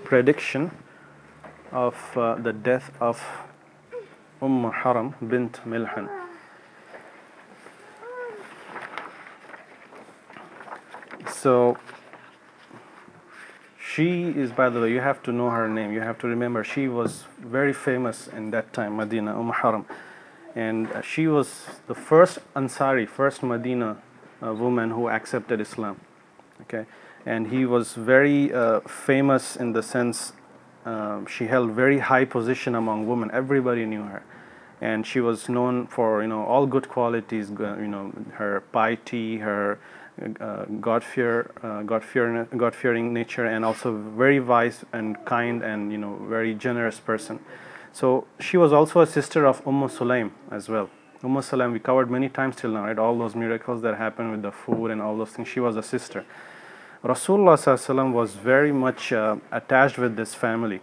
prediction of the death of Haram bint Milhan. So she is, by the way, you have to know her name. You have to remember she was very famous in that time, Medina, Haram. And she was the first Ansari, first Medina woman who accepted Islam. Okay, and he was very famous in the sense she held very high position among women. Everybody knew her, and she was known for all good qualities. Her piety, her God-fearing nature, and also very wise and kind and very generous person. So she was also a sister of Sulaim as well. Sulaim we covered many times till now, right? All those miracles that happened with the food and all those things. She was a sister. Rasulullah ﷺ was very much attached with this family,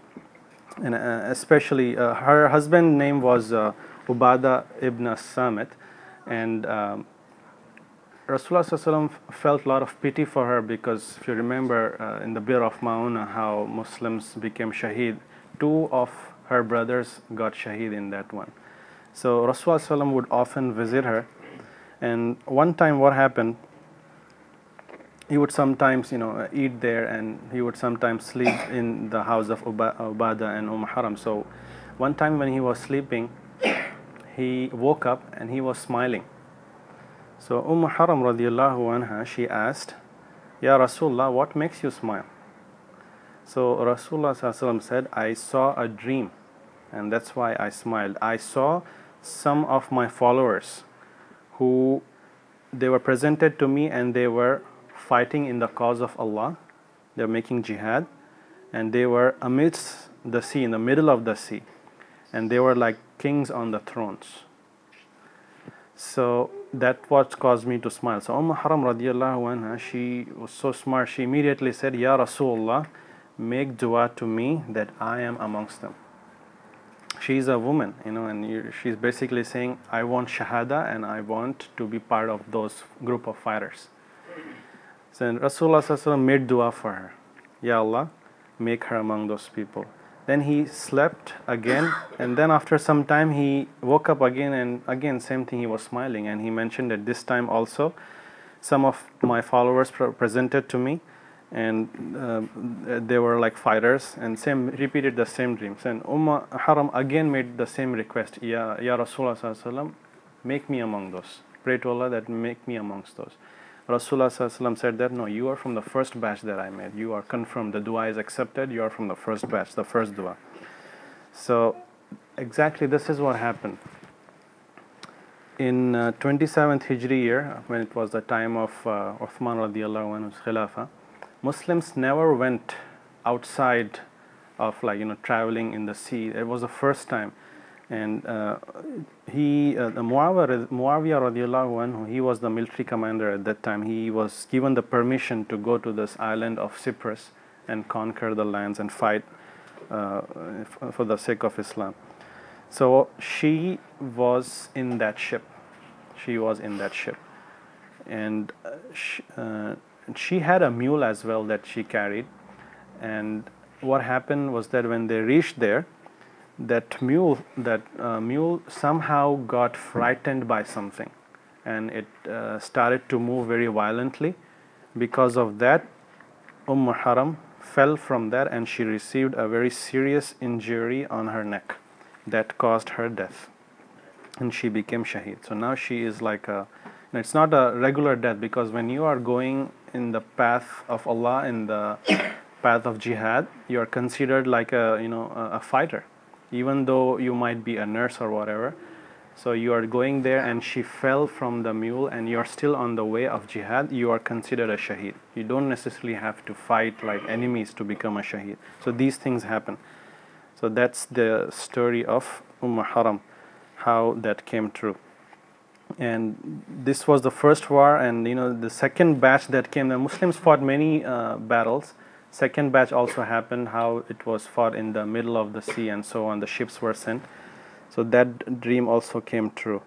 and especially her husband's name was Ubadah ibn Samit, and Rasulullah ﷺ felt a lot of pity for her because if you remember in the Bir of Mauna how Muslims became shaheed, 2 of her brothers got shaheed in that one. So Rasulullah ﷺ would often visit her, and one time what happened, he would sometimes eat there, and he would sometimes sleep in the house of Ubadah and Haram. So one time when he was sleeping, he woke up and he was smiling. So Haram radiallahu anha, she asked, Ya Rasulullah, what makes you smile? So Rasulullah ﷺ said, I saw a dream, and that's why I smiled. I saw some of my followers who they were presented to me, and they were fighting in the cause of Allah. They were making jihad, and they were amidst the sea, in the middle of the sea, and they were like kings on the thrones. So that what caused me to smile. So Haram radiallahu anha, she was so smart, she immediately said, Ya Rasulullah, make dua to me that I am amongst them. She's a woman, and she's basically saying, I want shahada and I want to be part of those group of fighters. So Rasulullah ﷺ made dua for her. Ya Allah, make her among those people. Then he slept again, and then after some time he woke up again, and again same thing, he was smiling, and he mentioned that this time also some of my followers presented to me, and they were like fighters, and repeated the same dreams. And Haram again made the same request, Ya Rasulullah ﷺ, make me among those. Pray to Allah that make me amongst those. Rasulullah ﷺ said that, no, you are from the first batch that I made. You are confirmed. The dua is accepted. You are from the first batch, the first dua. So exactly this is what happened. In 27th Hijri year, when it was the time of Uthman radiallahu anhu's Khilafah, Muslims never went outside of traveling in the sea. It was the first time. And Muawiyah radiallahu anhu, he was the military commander at that time. He was given the permission to go to this island of Cyprus and conquer the lands and fight for the sake of Islam. So she was in that ship. And she had a mule as well that she carried. And what happened was that when they reached there, that mule somehow got frightened by something, and it started to move very violently. Because of that, Haram fell from there, and she received a very serious injury on her neck that caused her death, and she became shaheed. So now she is like it's not a regular death, because when you are going in the path of Allah, in the path of jihad, you are considered like a fighter, even though you might be a nurse or whatever. So you are going there, and she fell from the mule, and you are still on the way of jihad. You are considered a shaheed. You don't necessarily have to fight like enemies to become a shaheed. So these things happen. So that's the story of Haram, how that came true. And this was the first war, and the second batch that came, the Muslims fought many battles. Second batch also happened, how it was fought in the middle of the sea and so on. The ships were sent. So that dream also came true.